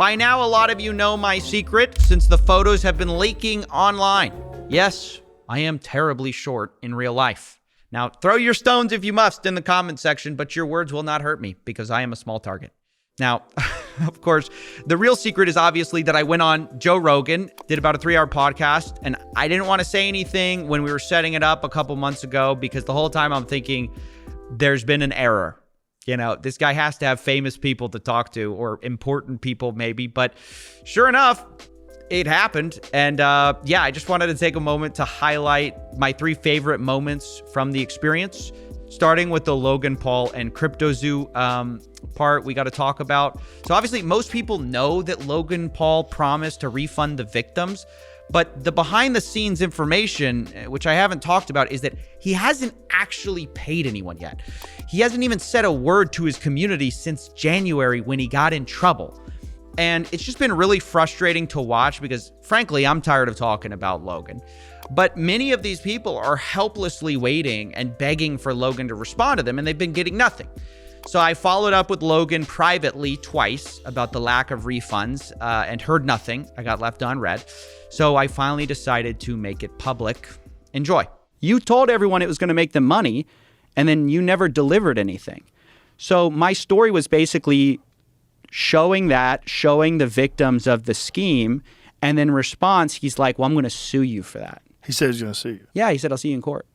By now, a lot of you know my secret since the photos have been leaking online. Yes, I am terribly short in real life. Now, throw your stones if you must in the comment section, but your words will not hurt me because I am a small target. Now, of course, the real secret is obviously that I went on Joe Rogan, did about a 3-hour podcast, and I didn't want to say anything when we were setting it up a couple months ago because the whole time I'm thinking there's been an error. You know, this guy has to have famous people to talk to or important people maybe, but sure enough, it happened. And yeah, I just wanted to take a moment to highlight my 3 favorite moments from the experience, starting with the Logan Paul and CryptoZoo part we got to talk about. So obviously, most people know that Logan Paul promised to refund the victims, but the behind the scenes information, which I haven't talked about, is that he hasn't actually paid anyone yet. He hasn't even said a word to his community since January when he got in trouble. And it's just been really frustrating to watch because, frankly, I'm tired of talking about Logan. But many of these people are helplessly waiting and begging for Logan to respond to them, and they've been getting nothing. So I followed up with Logan privately twice about the lack of refunds and heard nothing. I got left unread. So I finally decided to make it public. Enjoy. You told everyone it was going to make them money, and then you never delivered anything. So my story was basically showing the victims of the scheme, and then in response, he's like, well, I'm going to sue you for that. He said he's going to sue you. Yeah, he said, I'll see you in court.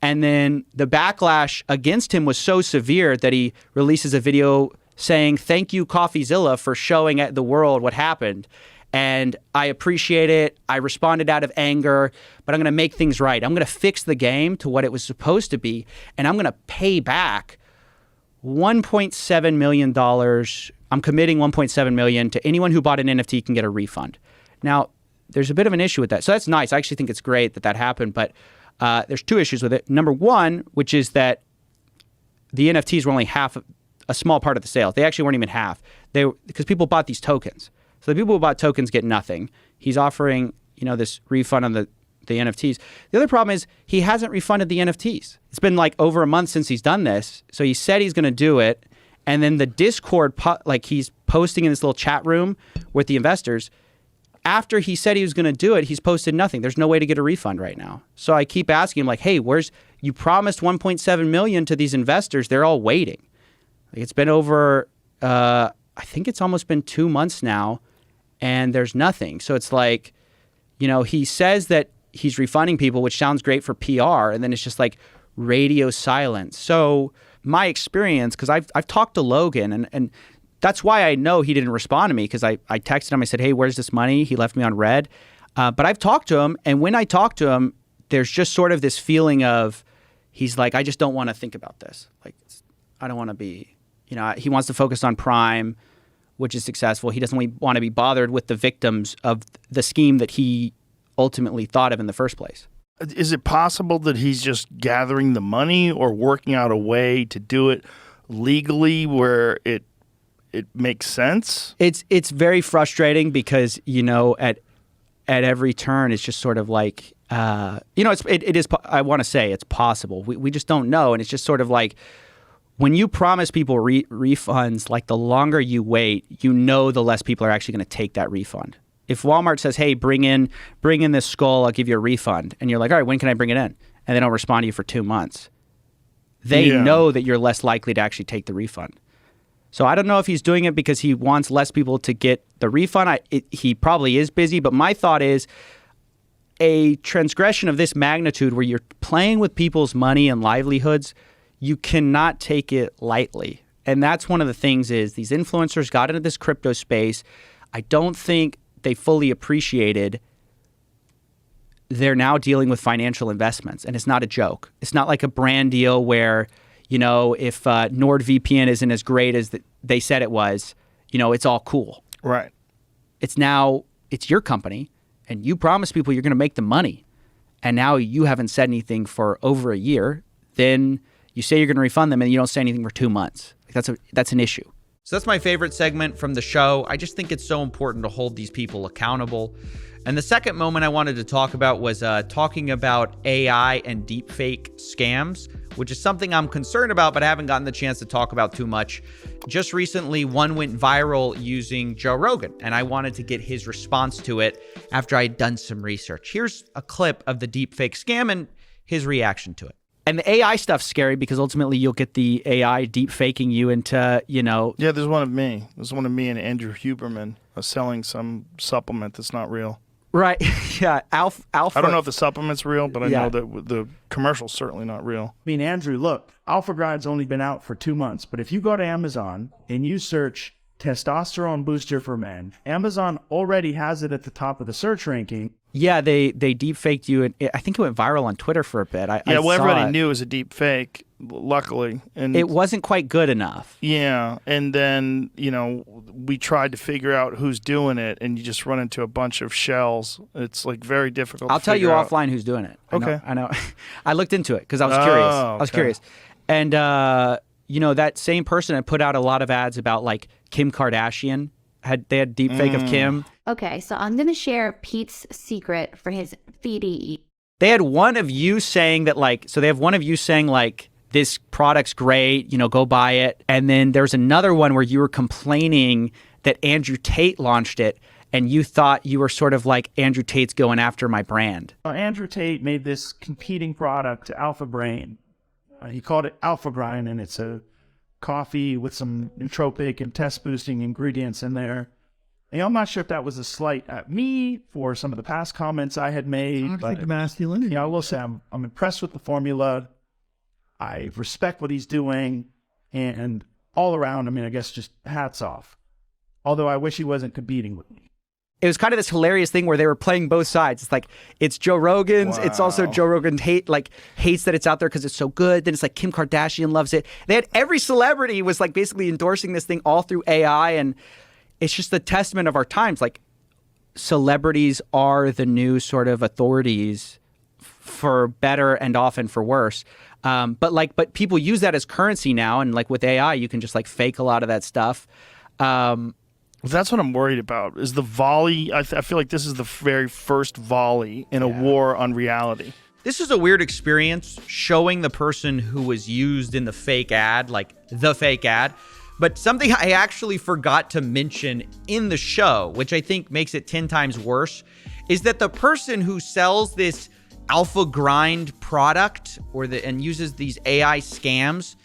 And then the backlash against him was so severe that he releases a video saying, thank you, Coffeezilla, for showing the world what happened. And I appreciate it. I responded out of anger, but I'm going to make things right. I'm going to fix the game to what it was supposed to be, and I'm going to pay back $1.7 million. I'm committing $1.7 million to anyone who bought an NFT can get a refund. Now, there's a bit of an issue with that. So that's nice. I actually think it's great that that happened, but there's 2 issues with it. Number 1, which is that the NFTs were only half, a small part of the sale. They actually weren't even half. Because people bought these tokens. So the people who bought tokens get nothing. He's offering, this refund on the NFTs. The other problem is he hasn't refunded the NFTs. It's been like over a month since he's done this. So he said he's going to do it. And then the Discord, he's posting in this little chat room with the investors. After he said he was going to do it, he's posted nothing. There's no way to get a refund right now. So I keep asking him like, hey, you promised $1.7 million to these investors. They're all waiting. It's been over, I think it's almost been 2 months now, and there's nothing. So it's like, he says that he's refunding people, which sounds great for PR, and then it's just like radio silence. So my experience, because I've talked to Logan, and that's why I know he didn't respond to me, because I texted him. I said, hey, where's this money? He left me on red. But I've talked to him, and when I talk to him, there's just sort of this feeling of, he's like, I just don't want to think about this. Like, I don't want to be, he wants to focus on Prime, which is successful. He doesn't want to be bothered with the victims of the scheme that he ultimately thought of in the first place. Is it possible that he's just gathering the money or working out a way to do it legally where it makes sense? It's very frustrating because, at every turn, it's just sort of like, it is, I want to say it's possible. We just don't know. And it's just sort of like, when you promise people refunds, like the longer you wait, the less people are actually going to take that refund. If Walmart says, hey, bring in this skull, I'll give you a refund. And you're like, all right, when can I bring it in? And they don't respond to you for 2 months. They know that you're less likely to actually take the refund. So I don't know if he's doing it because he wants less people to get the refund. He probably is busy, but my thought is a transgression of this magnitude where you're playing with people's money and livelihoods, you cannot take it lightly. And that's one of the things is these influencers got into this crypto space. I don't think they fully appreciated they're now dealing with financial investments, and it's not a joke. It's not like a brand deal where, if NordVPN isn't as great as they said it was, it's all cool. Right. It's your company, and you promise people you're going to make the money, and now you haven't said anything for over a year. Then you say you're going to refund them, and you don't say anything for 2 months. That's an issue. So that's my favorite segment from the show. I just think it's so important to hold these people accountable. And the second moment I wanted to talk about was talking about AI and deepfake scams, which is something I'm concerned about, but I haven't gotten the chance to talk about too much. Just recently, one went viral using Joe Rogan, and I wanted to get his response to it after I'd done some research. Here's a clip of the deepfake scam and his reaction to it. And the AI stuff's scary because ultimately you'll get the AI deep faking you into, you know. Yeah, there's one of me. There's one of me and Andrew Huberman selling some supplement that's not real. Right. Yeah. Alpha. I don't know if the supplement's real, but I know that the commercial's certainly not real. I mean, Andrew, look, Alpha Grind's only been out for 2 months, but if you go to Amazon and you search testosterone booster for men, Amazon already has it at the top of the search ranking. Yeah, they deep faked you, and I think it went viral on Twitter for a bit. Everybody knew it was a deep fake, luckily, and it wasn't quite good enough. Yeah, and then we tried to figure out who's doing it, and you just run into a bunch of shells. It's like very difficult. I'll tell you offline who's doing it. Okay, I know. I looked into it because I was curious. Okay. I was curious, and that same person had put out a lot of ads about like Kim Kardashian. They had deep fake of Kim. Okay, so I'm going to share Pete's secret for his feed. They had one of you saying that they have one of you saying this product's great, go buy it. And then there's another one where you were complaining that Andrew Tate launched it and you thought you were sort of like Andrew Tate's going after my brand. Andrew Tate made this competing product to Alpha Brain. He called it Alpha Grind, and it's a coffee with some nootropic and test boosting ingredients in there. And I'm not sure if that was a slight at me for some of the past comments I had made. Toxic masculinity. I will say I'm impressed with the formula. I respect what he's doing, and all around, I guess just hats off. Although I wish he wasn't competing with me. It was kind of this hilarious thing where they were playing both sides. It's like, it's Joe Rogan's. Wow. It's also Joe Rogan hates that it's out there because it's so good. Then it's like Kim Kardashian loves it. They had every celebrity was like basically endorsing this thing all through AI. And it's just the testament of our times. Like, celebrities are the new sort of authorities for better and often for worse. But people use that as currency now. And like with AI, you can just like fake a lot of that stuff. That's what I'm worried about, is the volley. I feel like this is the very first volley in a war on reality. This is a weird experience showing the person who was used in the fake ad, like the fake ad. But something I actually forgot to mention in the show, which I think makes it 10 times worse, is that the person who sells this Alpha Grind product and uses these AI scams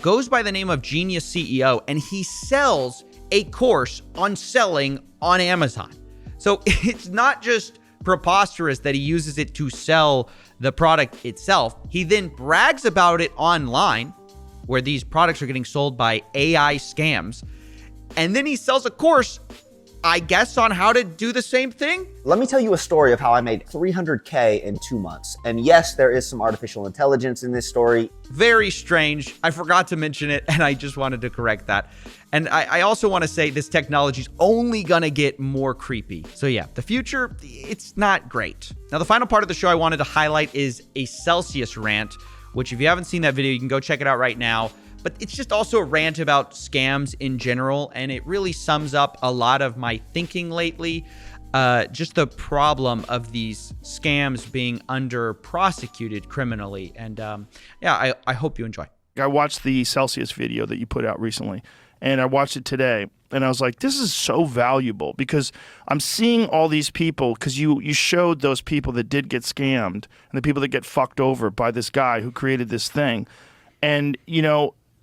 goes by the name of Genius CEO, and he sells a course on selling on Amazon. So it's not just preposterous that he uses it to sell the product itself. He then brags about it online, where these products are getting sold by AI scams. And then he sells a course, I guess, on how to do the same thing. Let me tell you a story of how I made $300K in 2 months. And yes, there is some artificial intelligence in this story. Very strange. I forgot to mention it, and I just wanted to correct that. And I also want to say this technology is only going to get more creepy. So yeah, the future, it's not great. Now, the final part of the show I wanted to highlight is a Celsius rant, which if you haven't seen that video, you can go check it out right now. But it's just also a rant about scams in general, and it really sums up a lot of my thinking lately. Just the problem of these scams being prosecuted criminally. And I hope you enjoy. I watched the Celsius video that you put out recently, and I watched it today, and I was like, this is so valuable, because I'm seeing all these people, because you showed those people that did get scammed and the people that get fucked over by this guy who created this thing. And,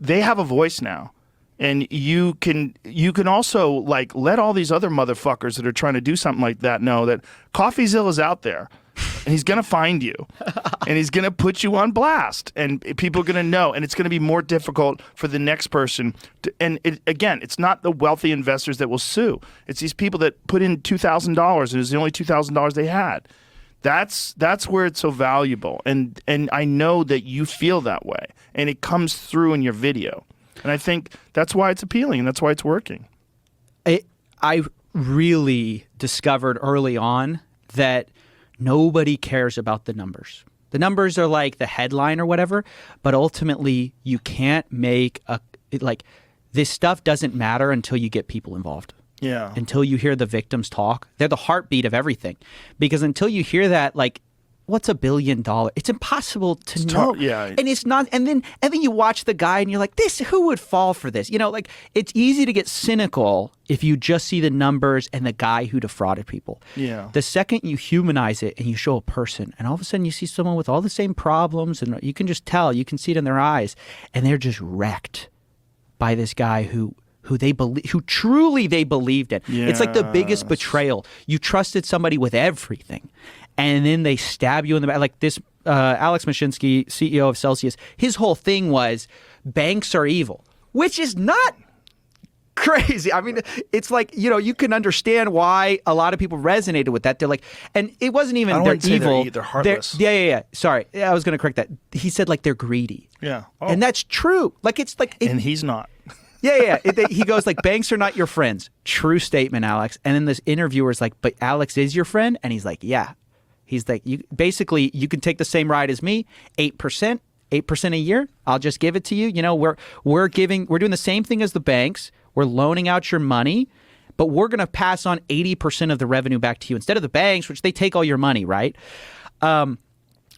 they have a voice now. And you can also like let all these other motherfuckers that are trying to do something like that know that Coffeezilla's out there, and he's gonna find you, and he's gonna put you on blast, and people are gonna know, and it's gonna be more difficult for the next person. It's not the wealthy investors that will sue. It's these people that put in $2,000, and it was the only $2,000 they had. That's where it's so valuable, and I know that you feel that way, and it comes through in your video. And I think that's why it's appealing, and that's why it's working. I really discovered early on that nobody cares about the numbers. The numbers are like the headline or whatever, but ultimately you can't make this stuff doesn't matter until you get people involved. Yeah. Until you hear the victims talk. They're the heartbeat of everything. Because until you hear that, like, what's $1 billion? It's impossible to know. Yeah. And it's not, and then you watch the guy and you're like, who would fall for this? You know, like, it's easy to get cynical if you just see the numbers and the guy who defrauded people. Yeah. The second you humanize it and you show a person, and all of a sudden you see someone with all the same problems, and you can just tell, you can see it in their eyes, and they're just wrecked by this guy who truly they believed in. It's like the biggest betrayal. You trusted somebody with everything, and then they stab you in the back. Like this Alex Leszczynski, CEO of Celsius, his whole thing was banks are evil, which is not crazy. I mean, it's like, you know, you can understand why a lot of people resonated with that. They're like, and it wasn't even they're evil. They're heartless. Yeah. Sorry, I was going to correct that. He said like they're greedy. Yeah. Oh. And that's true. Like it's like, and he's not. Yeah. He goes like, banks are not your friends. True statement, Alex. And then this interviewer's like, but Alex is your friend? And he's like, yeah. He's like, you can take the same ride as me, 8% a year. I'll just give it to you. You know, we're doing the same thing as the banks. We're loaning out your money, but we're going to pass on 80% of the revenue back to you instead of the banks, which they take all your money, right?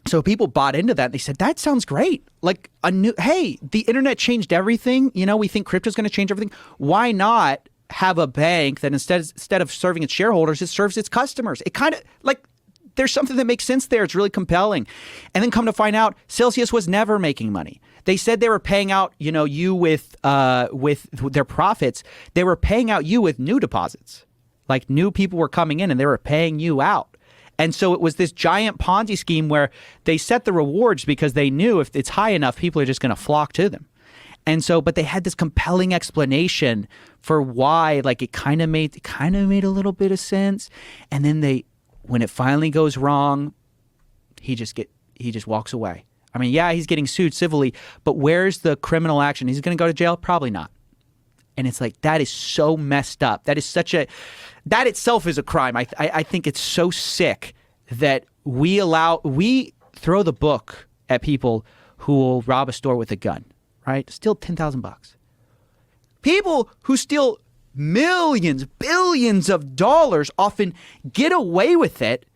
So people bought into that. They said, that sounds great. Like hey, the internet changed everything. You know, we think crypto's going to change everything. Why not have a bank that instead of serving its shareholders, it serves its customers? It kind of like, there's something that makes sense there. It's really compelling. And then come to find out, Celsius was never making money. They said they were paying out, you know, you with their profits. They were paying out you with new deposits. Like new people were coming in and they were paying you out. And so it was this giant Ponzi scheme where they set the rewards because they knew if it's high enough, people are just going to flock to them. And so, but they had this compelling explanation for why, like it kind of made a little bit of sense. And then when it finally goes wrong, he just walks away. I mean, yeah, he's getting sued civilly, but where's the criminal action? He's going to go to jail? Probably not. And it's like, that is so messed up. That that itself is a crime. I think it's so sick that we throw the book at people who will rob a store with a gun, right? Steal $10,000. People who steal millions, billions of dollars often get away with it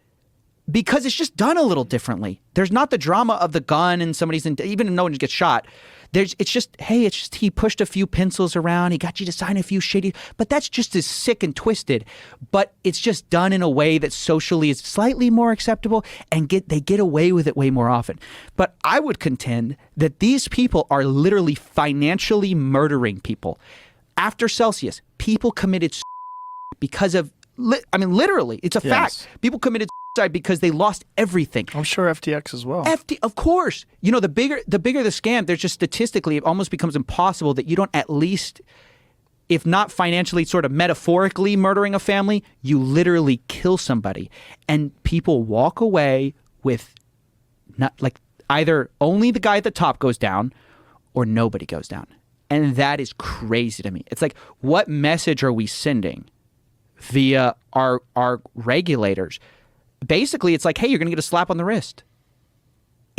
because it's just done a little differently. There's not the drama of the gun and even if no one gets shot. It's just he pushed a few pencils around. He got you to sign a few shady, but that's just as sick and twisted. But it's just done in a way that socially is slightly more acceptable, and they get away with it way more often. But I would contend that these people are literally financially murdering people. After Celsius, people committed because of, literally, it's a fact. People committed suicide because they lost everything. I'm sure FTX as well. Of course. You know, the bigger the scam, there's just statistically, it almost becomes impossible that you don't at least, if not financially, sort of metaphorically murdering a family, you literally kill somebody. And people walk away with not like either only the guy at the top goes down or nobody goes down. And that is crazy to me. It's like, what message are we sending via our regulators? Basically, it's like, hey, you're going to get a slap on the wrist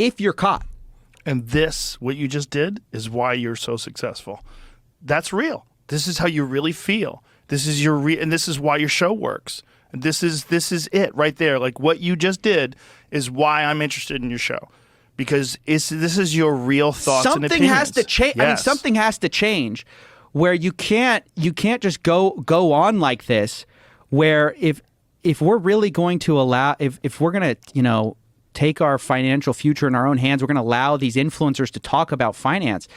if you're caught. And what you just did, is why you're so successful. That's real. This is how you really feel. This is and this is why your show works. And this is it right there. Like what you just did is why I'm interested in your show. Because this is your real thoughts and opinions. Something has to change. Yes. I mean, something has to change where you can't just go on like this, where if we're really going to allow, if we're going to, you know, take our financial future in our own hands, we're going to allow these influencers to talk about finance,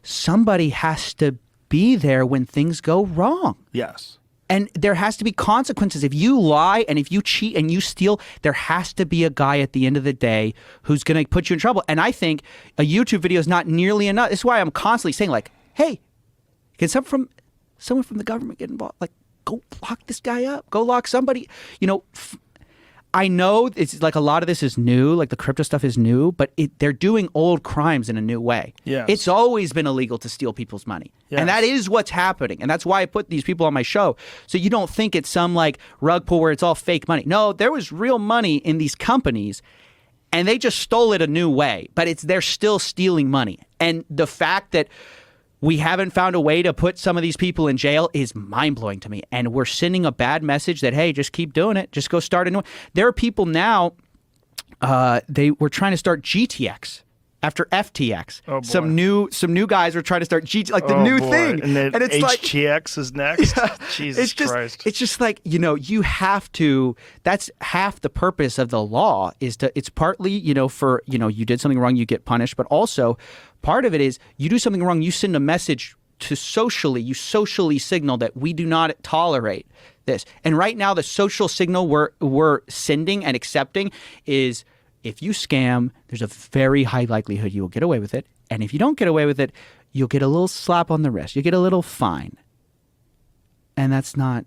somebody has to be there when things go wrong. Yes. And there has to be consequences. If you lie and if you cheat and you steal, there has to be a guy at the end of the day who's going to put you in trouble. And I think a YouTube video is not nearly enough. That's why I'm constantly saying, like, hey, can someone from the government get involved? Like, go lock this guy up. Go lock somebody. You know, I know it's like a lot of this is new, like the crypto stuff is new, but they're doing old crimes in a new way. Yes. It's always been illegal to steal people's money. Yes. And that is what's happening. And that's why I put these people on my show. So you don't think it's some like rug pull where it's all fake money. No, there was real money in these companies and they just stole it a new way, but they're still stealing money. And the fact that we haven't found a way to put some of these people in jail is mind-blowing to me. And we're sending a bad message that, hey, just keep doing it. Just go start a new one. There are people now, they were trying to start GTX after FTX. Oh, boy. Some new guys are trying to start GTX, like the Oh, new boy. thing. And then it's HTX is next. Jesus Christ. It's just like, you know, you have to, that's half the purpose of the law is to, it's partly, you know, for, you know, you did something wrong, you get punished, but also part of it is you do something wrong, you send a message to you socially signal that we do not tolerate this. And right now the social signal we're sending and accepting is, if you scam, there's a very high likelihood you will get away with it. And if you don't get away with it, you'll get a little slap on the wrist. You'll get a little fine. And that's not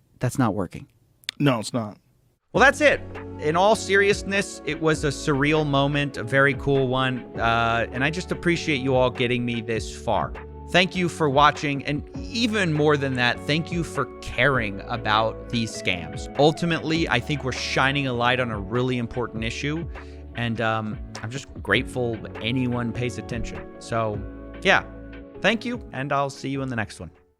working. No, it's not. Well, that's it. In all seriousness, it was a surreal moment, a very cool one. And I just appreciate you all getting me this far. Thank you for watching. And even more than that, thank you for caring about these scams. Ultimately, I think we're shining a light on a really important issue. And I'm just grateful anyone pays attention. So, yeah, thank you, and I'll see you in the next one.